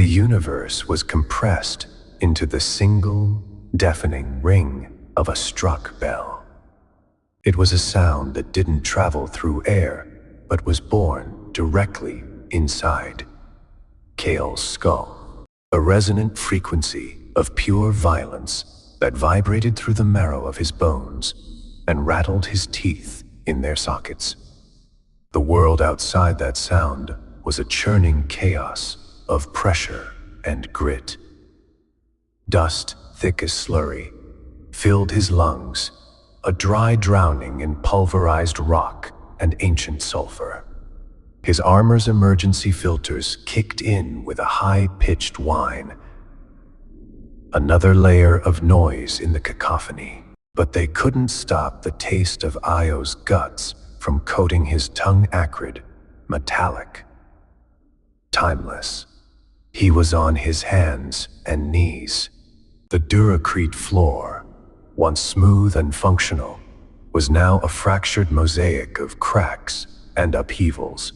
The universe was compressed into the single, deafening ring of a struck bell. It was a sound that didn't travel through air, but was born directly inside Kael's skull, a resonant frequency of pure violence that vibrated through the marrow of his bones and rattled his teeth in their sockets. The world outside that sound was a churning chaos of pressure and grit. Dust, thick as slurry, filled his lungs, a dry drowning in pulverized rock and ancient sulfur. His armor's emergency filters kicked in with a high-pitched whine. Another layer of noise in the cacophony, but they couldn't stop the taste of Io's guts from coating his tongue acrid, metallic, timeless. He was on his hands and knees. The Duracrete floor, once smooth and functional, was now a fractured mosaic of cracks and upheavals.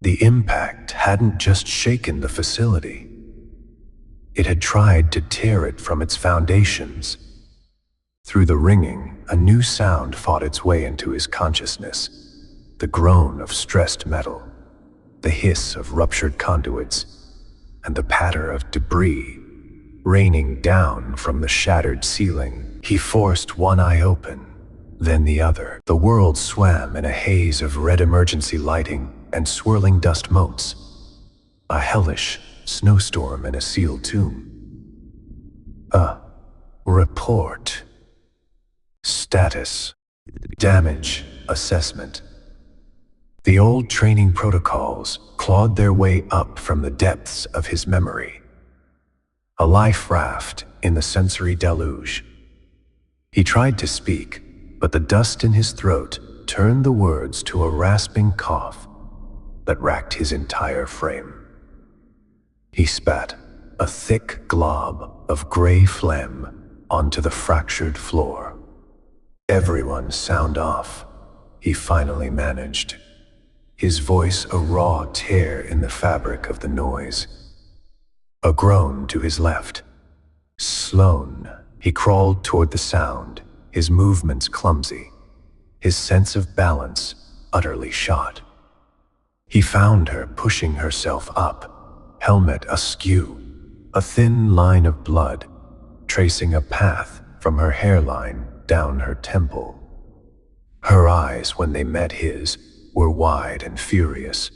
The impact hadn't just shaken the facility. It had tried to tear it from its foundations. Through the ringing, a new sound fought its way into his consciousness. The groan of stressed metal, the hiss of ruptured conduits, and the patter of debris raining down from the shattered ceiling. He forced one eye open, then the other. The world swam in a haze of red emergency lighting and swirling dust motes. A hellish snowstorm in a sealed tomb. A report. Status. Damage assessment. The old training protocols clawed their way up from the depths of his memory. A life raft in the sensory deluge. He tried to speak, but the dust in his throat turned the words to a rasping cough that racked his entire frame. He spat, a thick glob of gray phlegm, onto the fractured floor. Everyone sound off, he finally managed, his voice a raw tear in the fabric of the noise. A groan to his left. Sloane. He crawled toward the sound, his movements clumsy, his sense of balance utterly shot. He found her pushing herself up, helmet askew, a thin line of blood tracing a path from her hairline down her temple. Her eyes, when they met his, were wide and furious,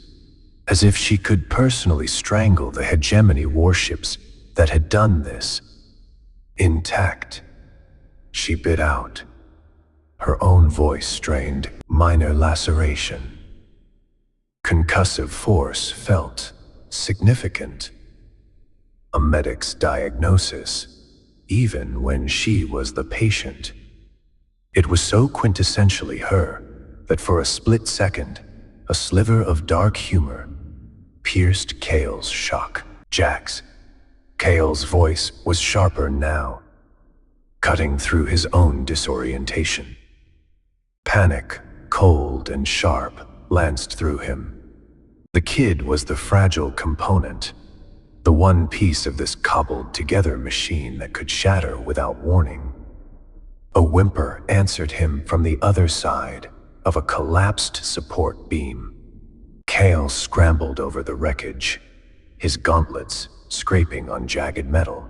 as if she could personally strangle the hegemony warships that had done this. Intact, she bit out, her own voice strained, minor laceration. Concussive force felt significant. A medic's diagnosis, even when she was the patient. It was so quintessentially her that for a split second, a sliver of dark humor pierced Kael's shock. Jax. Kael's voice was sharper now, cutting through his own disorientation. Panic, cold and sharp, lanced through him. The kid was the fragile component, the one piece of this cobbled-together machine that could shatter without warning. A whimper answered him from the other side of a collapsed support beam. Kael scrambled over the wreckage, his gauntlets scraping on jagged metal.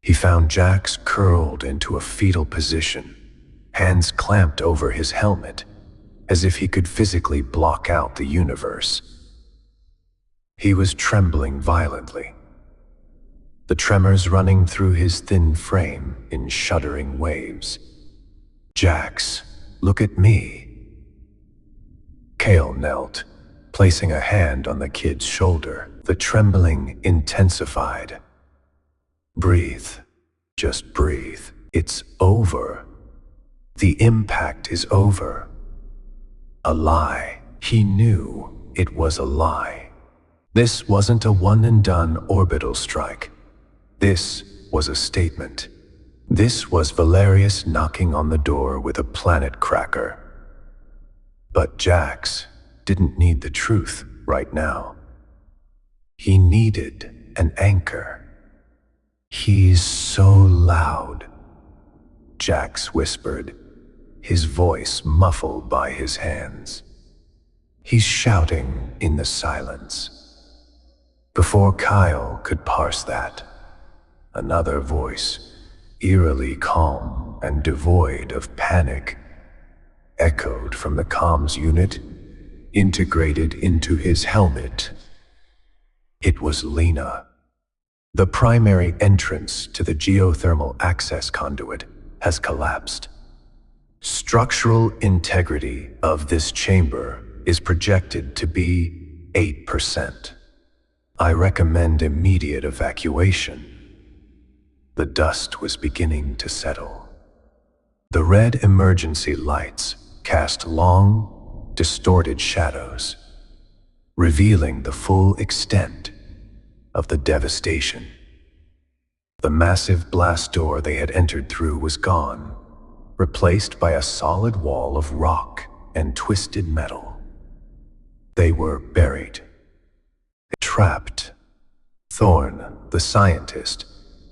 He found Jax curled into a fetal position, hands clamped over his helmet, as if he could physically block out the universe. He was trembling violently, the tremors running through his thin frame in shuddering waves. Jax, look at me. Kael knelt, placing a hand on the kid's shoulder. The trembling intensified. Breathe. Just breathe. It's over. The impact is over. A lie. He knew it was a lie. This wasn't a one-and-done orbital strike. This was a statement. This was Valerius knocking on the door with a planet cracker. But Jax didn't need the truth right now. He needed an anchor. "He's so loud," Jax whispered, his voice muffled by his hands. "He's shouting in the silence." Before Kael could parse that, another voice, eerily calm and devoid of panic, echoed from the comms unit, integrated into his helmet. It was Lena. "The primary entrance to the geothermal access conduit has collapsed. Structural integrity of this chamber is projected to be 8%. I recommend immediate evacuation." The dust was beginning to settle. The red emergency lights cast long, distorted shadows, revealing the full extent of the devastation. The massive blast door they had entered through was gone, replaced by a solid wall of rock and twisted metal. They were buried, trapped. Thorne, the scientist,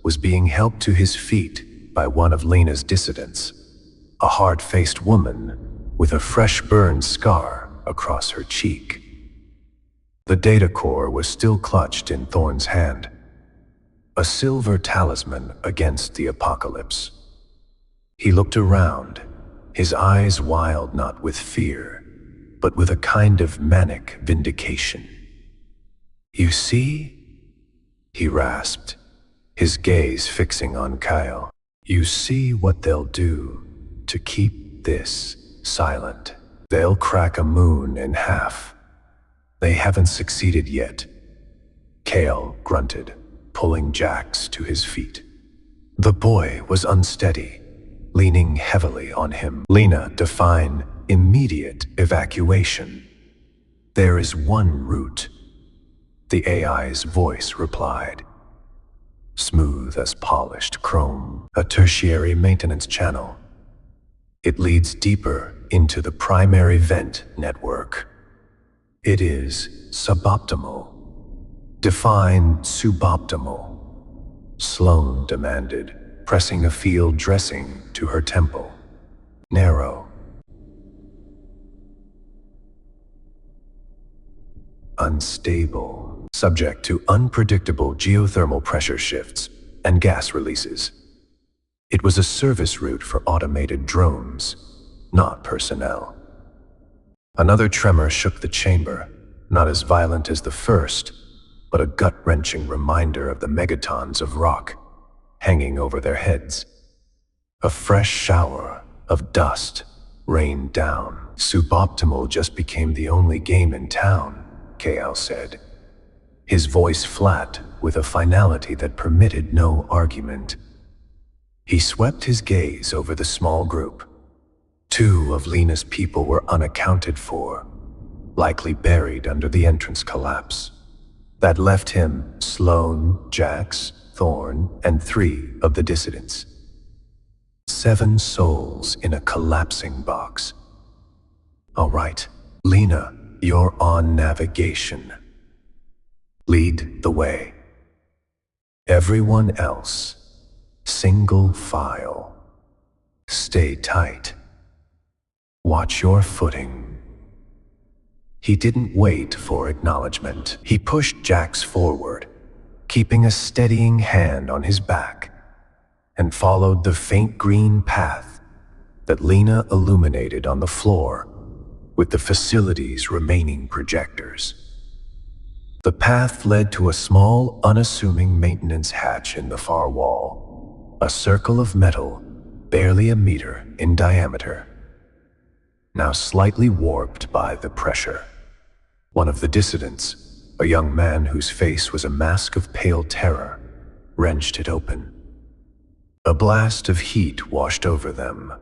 was being helped to his feet by one of Lena's dissidents, a hard-faced woman with a fresh burn scar across her cheek. The data core was still clutched in Thorne's hand, a silver talisman against the apocalypse. He looked around, his eyes wild not with fear, but with a kind of manic vindication. "You see?" he rasped, his gaze fixing on Kael. "You see what they'll do to keep this silent? They'll crack a moon in half. They haven't succeeded yet." Kael grunted, pulling Jax to his feet. The boy was unsteady, leaning heavily on him. "Lena, define immediate evacuation." "There is one route," the AI's voice replied, smooth as polished chrome, "a tertiary maintenance channel. It leads deeper into the primary vent network. It is suboptimal." "Define suboptimal," Sloane demanded, pressing a field dressing to her temple. "Narrow. Unstable. Subject to unpredictable geothermal pressure shifts and gas releases." It was a service route for automated drones, not personnel. Another tremor shook the chamber, not as violent as the first, but a gut-wrenching reminder of the megatons of rock hanging over their heads. A fresh shower of dust rained down. "Suboptimal just became the only game in town," Kael said, his voice flat with a finality that permitted no argument. He swept his gaze over the small group. 2 of Lena's people were unaccounted for, likely buried under the entrance collapse. That left him Sloane, Jax, Thorne, and 3 of the dissidents. 7 souls in a collapsing box. "All right, Lena, you're on navigation. Lead the way. Everyone else, single file. Stay tight. Watch your footing." He didn't wait for acknowledgement. He pushed Jax forward, keeping a steadying hand on his back, and followed the faint green path that Lena illuminated on the floor with the facility's remaining projectors. The path led to a small, unassuming maintenance hatch in the far wall, a circle of metal barely a meter in diameter, now slightly warped by the pressure. One of the dissidents, a young man whose face was a mask of pale terror, wrenched it open. A blast of heat washed over them,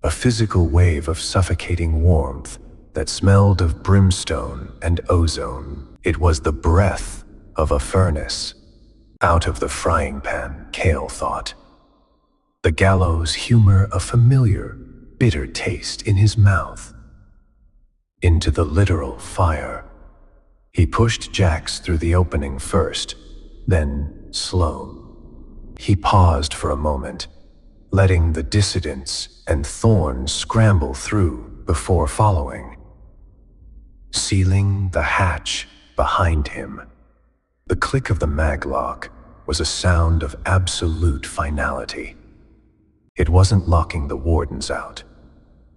a physical wave of suffocating warmth that smelled of brimstone and ozone. It was the breath of a furnace. Out of the frying pan, Kael thought. The gallows humor a familiar, bitter taste in his mouth. Into the literal fire, He pushed Jax through the opening first, then Sloane. He paused for a moment, letting the dissidents and Thorn scramble through before following. Sealing the hatch behind him. The click of the maglock was a sound of absolute finality. It wasn't locking the wardens out.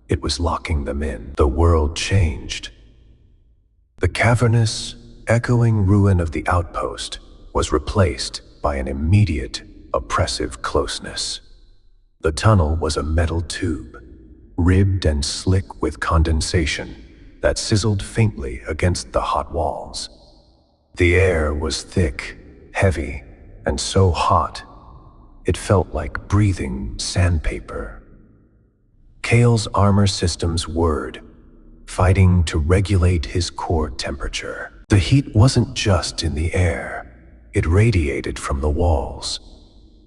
It was locking them in. The world changed. The cavernous, echoing ruin of the outpost was replaced by an immediate, oppressive closeness. The tunnel was a metal tube, ribbed and slick with condensation that sizzled faintly against the hot walls. The air was thick, heavy, and so hot, it felt like breathing sandpaper. Kael's armor systems whirred, fighting to regulate his core temperature. The heat wasn't just in the air, it radiated from the walls,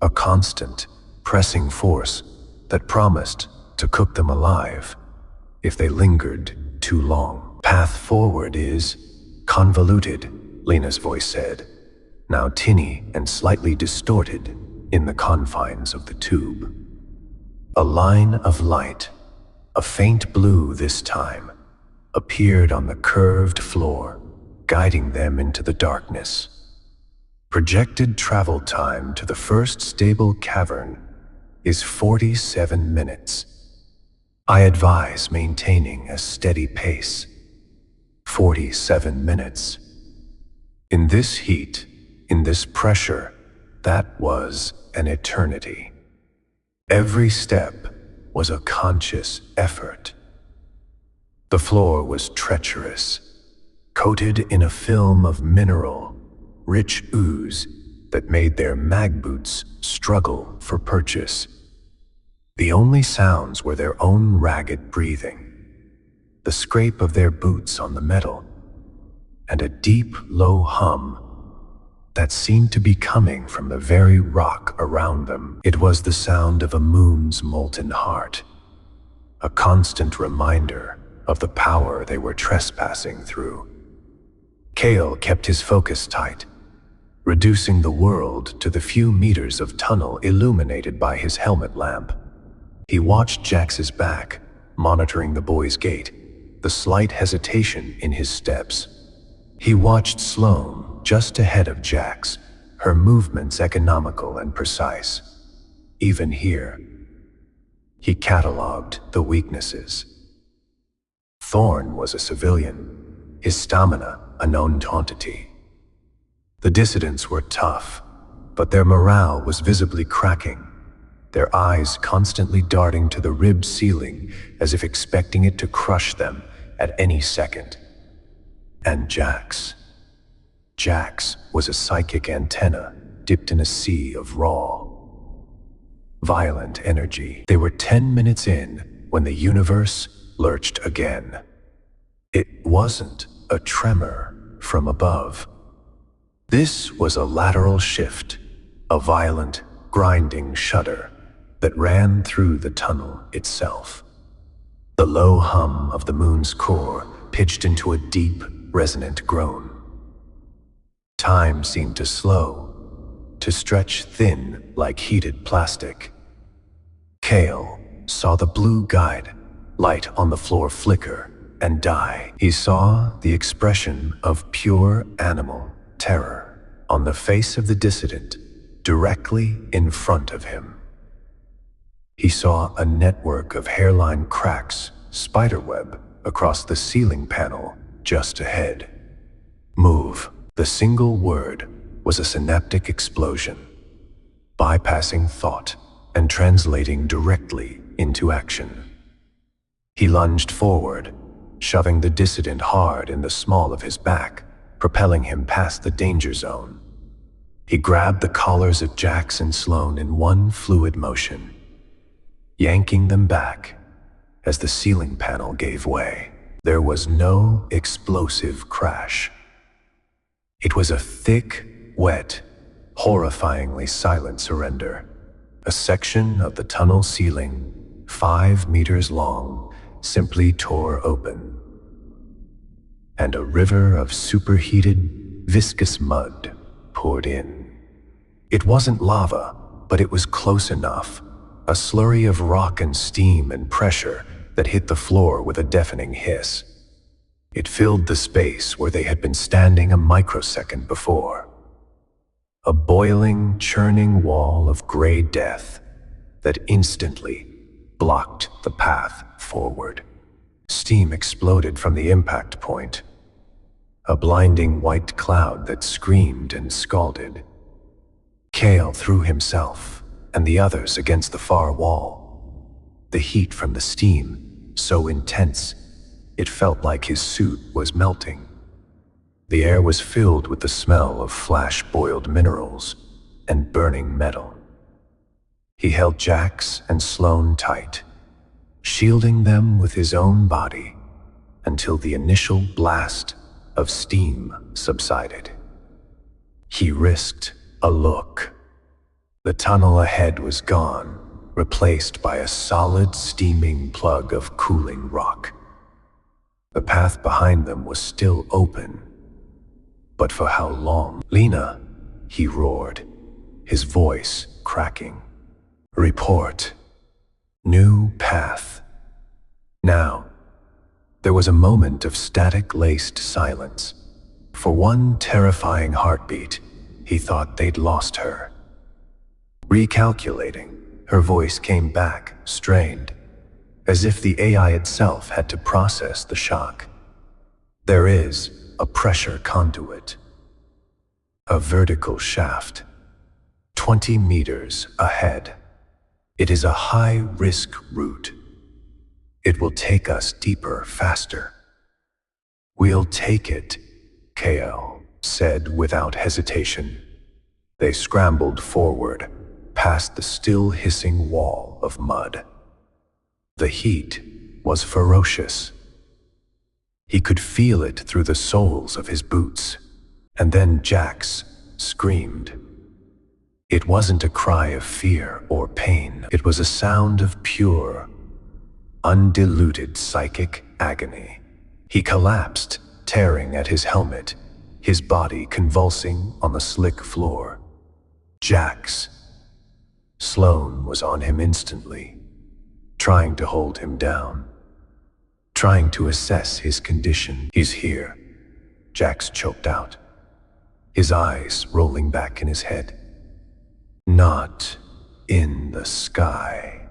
a constant, pressing force that promised to cook them alive if they lingered too long. Path forward is convoluted, Lena's voice said, now tinny and slightly distorted in the confines of the tube. A line of light, a faint blue this time, appeared on the curved floor, guiding them into the darkness. Projected travel time to the first stable cavern is 47 minutes. I advise maintaining a steady pace. 47 minutes. In this heat, in this pressure, that was an eternity. Every step was a conscious effort. The floor was treacherous, coated in a film of mineral, rich ooze that made their mag boots struggle for purchase. The only sounds were their own ragged breathing, the scrape of their boots on the metal, and a deep, low hum that seemed to be coming from the very rock around them. It was the sound of a moon's molten heart, a constant reminder of the power they were trespassing through. Kael kept his focus tight, reducing the world to the few meters of tunnel illuminated by his helmet lamp. He watched Jax's back, monitoring the boy's gait, the slight hesitation in his steps. He watched Sloane just ahead of Jax, her movements economical and precise. Even here, he catalogued the weaknesses. Thorn was a civilian, his stamina a known quantity. The dissidents were tough, but their morale was visibly cracking, their eyes constantly darting to the ribbed ceiling as if expecting it to crush them at any second. And Jax. Jax was a psychic antenna dipped in a sea of raw, violent energy. They were 10 minutes in when the universe lurched again. It wasn't a tremor from above. This was a lateral shift, a violent, grinding shudder that ran through the tunnel itself. The low hum of the moon's core pitched into a deep, resonant groan. Time seemed to slow, to stretch thin like heated plastic. Kael saw the blue guide light on the floor flicker and die. He saw the expression of pure animal terror on the face of the dissident directly in front of him. He saw a network of hairline cracks spiderweb across the ceiling panel just ahead. Move. The single word was a synaptic explosion, bypassing thought and translating directly into action. He lunged forward, shoving the dissident hard in the small of his back, propelling him past the danger zone. He grabbed the collars of Jax and Sloane in one fluid motion, yanking them back as the ceiling panel gave way. There was no explosive crash. It was a thick, wet, horrifyingly silent surrender. A section of the tunnel ceiling, 5 meters long, simply tore open. and a river of superheated, viscous mud poured in. It wasn't lava, but it was close enough, a slurry of rock and steam and pressure that hit the floor with a deafening hiss. It filled the space where they had been standing a microsecond before. A boiling, churning wall of gray death that instantly blocked the path forward. Steam exploded from the impact point, a blinding white cloud that screamed and scalded. Kael threw himself and the others against the far wall. The heat from the steam, so intense, it felt like his suit was melting. The air was filled with the smell of flash-boiled minerals and burning metal. He held Jax and Sloane tight, shielding them with his own body until the initial blast of steam subsided. He risked a look. The tunnel ahead was gone, replaced by a solid, steaming plug of cooling rock. The path behind them was still open. But for how long? "Lena," he roared, his voice cracking. "Report. New path." Now, there was a moment of static-laced silence. For one terrifying heartbeat, he thought they'd lost her. Recalculating, her voice came back, strained, as if the AI itself had to process the shock. "There is a pressure conduit. A vertical shaft, 20 meters ahead. It is a high-risk route. It will take us deeper faster." "We'll take it," Kael said without hesitation. They scrambled forward, past the still hissing wall of mud. The heat was ferocious. He could feel it through the soles of his boots. And then Jax screamed. It wasn't a cry of fear or pain. It was a sound of pure, undiluted psychic agony. He collapsed, tearing at his helmet, his body convulsing on the slick floor. Jax. Sloane was on him instantly, trying to hold him down, trying to assess his condition. "He's here," Jax choked out, his eyes rolling back in his head. "Not in the sky.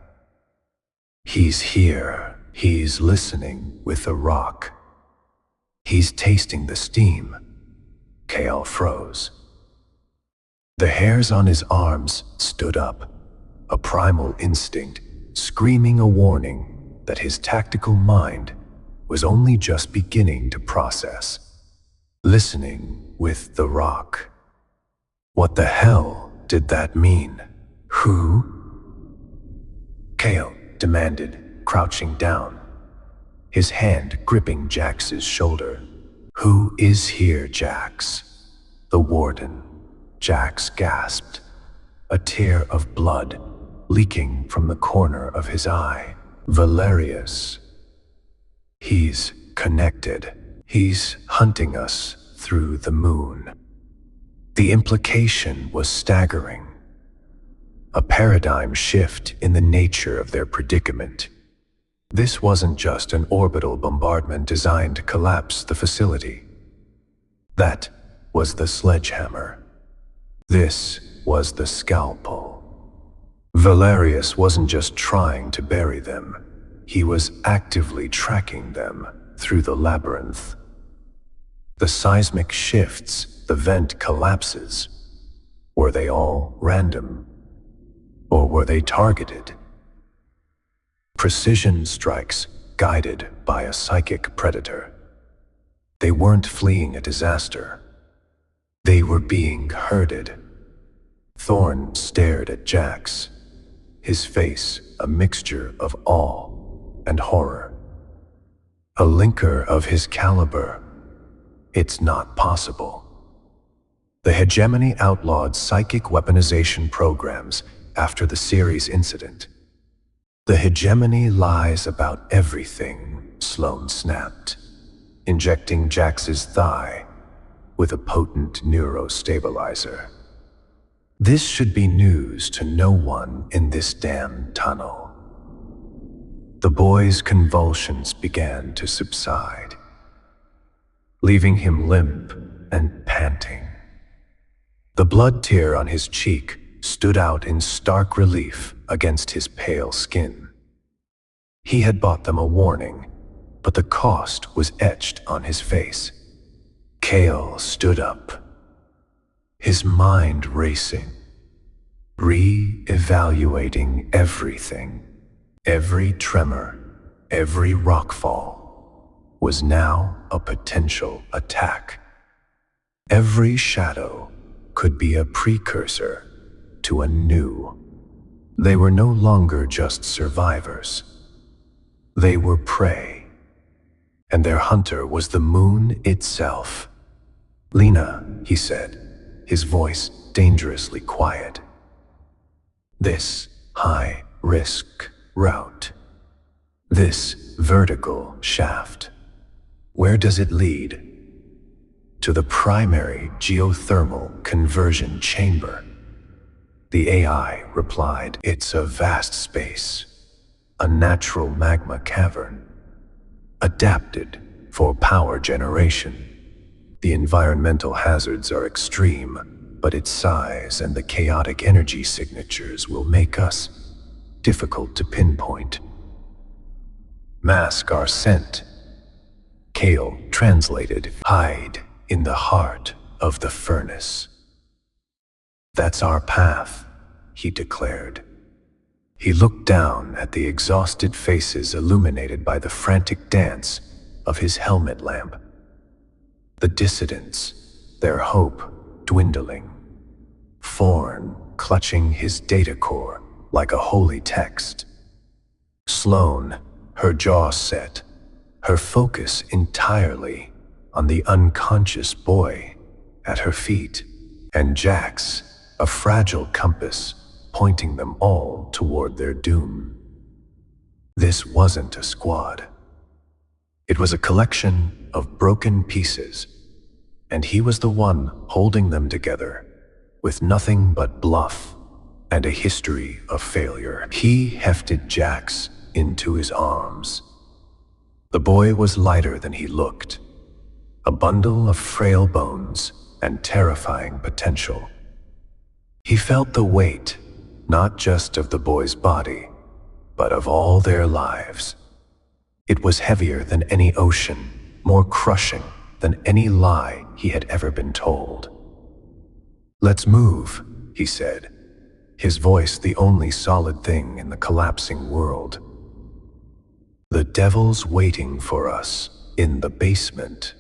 He's here. He's listening with a rock. He's tasting the steam." Kael froze. The hairs on his arms stood up, a primal instinct screaming a warning that his tactical mind was only just beginning to process. Listening with the rock. What the hell did that mean? "Who?" Kael demanded, crouching down, his hand gripping Jax's shoulder. "Who is here, Jax?" "The warden," Jax gasped, a tear of blood leaking from the corner of his eye. "Valerius. He's connected. He's hunting us through the moon." The implication was staggering. A paradigm shift in the nature of their predicament. This wasn't just an orbital bombardment designed to collapse the facility. That was the sledgehammer. This was the scalpel. Valerius wasn't just trying to bury them. He was actively tracking them through the labyrinth. The seismic shifts, the vent collapses. Were they all random? Or were they targeted? Precision strikes guided by a psychic predator. They weren't fleeing a disaster. They were being herded. Thorn stared at Jax, his face a mixture of awe and horror. A linker of his caliber. It's not possible. The hegemony outlawed psychic weaponization programs after the series incident. "The hegemony lies about everything," Sloane snapped, injecting Jax's thigh with a potent neurostabilizer. This should be news to no one in this damn tunnel. The boy's convulsions began to subside, leaving him limp and panting. The blood tear on his cheek stood out in stark relief against his pale skin. He had bought them a warning, but the cost was etched on his face. Kael stood up, his mind racing, re-evaluating everything. Every tremor, every rockfall was now a potential attack. Every shadow could be a precursor to a new. They were no longer just survivors. They were prey, and their hunter was the moon itself. "Lena," he said, his voice dangerously quiet. "This high-risk route, this vertical shaft, where does it lead?" "To the primary geothermal conversion chamber." The AI replied, "It's a vast space, a natural magma cavern, adapted for power generation. The environmental hazards are extreme, but its size and the chaotic energy signatures will make us difficult to pinpoint. Mask our scent." Kael translated, "Hide in the heart of the furnace." "That's our path," he declared. He looked down at the exhausted faces illuminated by the frantic dance of his helmet lamp. The dissidents, their hope dwindling. Forn clutching his data core like a holy text. Sloane, her jaw set, her focus entirely on the unconscious boy at her feet, and Jax, a fragile compass pointing them all toward their doom. This wasn't a squad. It was a collection of broken pieces, and he was the one holding them together, with nothing but bluff and a history of failure. He hefted Jax into his arms. The boy was lighter than he looked, a bundle of frail bones and terrifying potential. He felt the weight, not just of the boy's body, but of all their lives. It was heavier than any ocean, more crushing than any lie he had ever been told. "Let's move," he said, his voice the only solid thing in the collapsing world. "The devil's waiting for us in the basement."